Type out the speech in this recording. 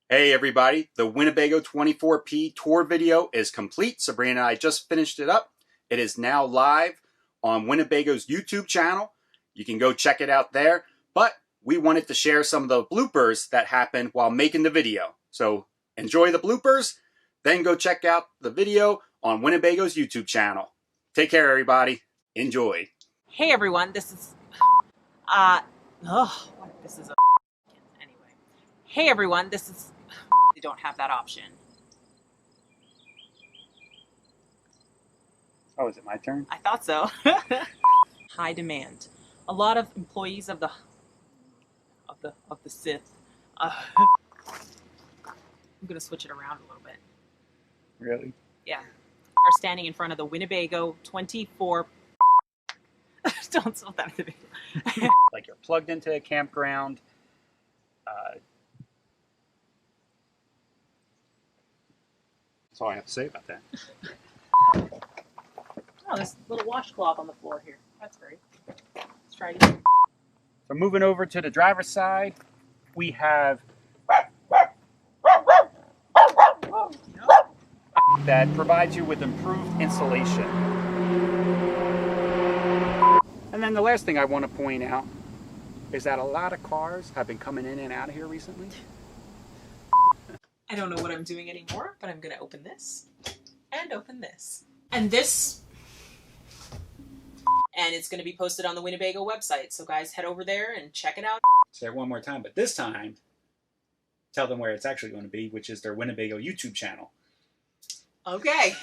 Hey everybody, the Winnebago 24P tour video is complete. Sabrina and I just finished it up. It is now live on Winnebago's YouTube channel. You can go check it out there. But we wanted to share some of the bloopers that happened while making the video. So enjoy the bloopers, then go check out the video on Winnebago's YouTube channel. Take care everybody. Enjoy. Hey everyone, this is this is a anyway. Hey everyone, this is they don't have that option. Oh, is it my turn? I thought so. High demand. A lot of employees of the Sith. I'm gonna switch it around a little bit. Really? Yeah. Are standing in front of the Winnebago 24. Don't spell that in the video. Like you're plugged into a campground. That's all I have to say about that. Oh, there's a little washcloth on the floor here. That's great. Let's try it again. So moving over to the driver's side, we have that provides you with improved insulation. And then the last thing I want to point out is that a lot of cars have been coming in and out of here recently. I don't know what I'm doing anymore, but I'm gonna open this and open this. And this. And it's gonna be posted on the Winnebago website. So guys, head over there and check it out. Say it one more time, but this time, tell them where it's actually going to be, which is their Winnebago YouTube channel. Okay.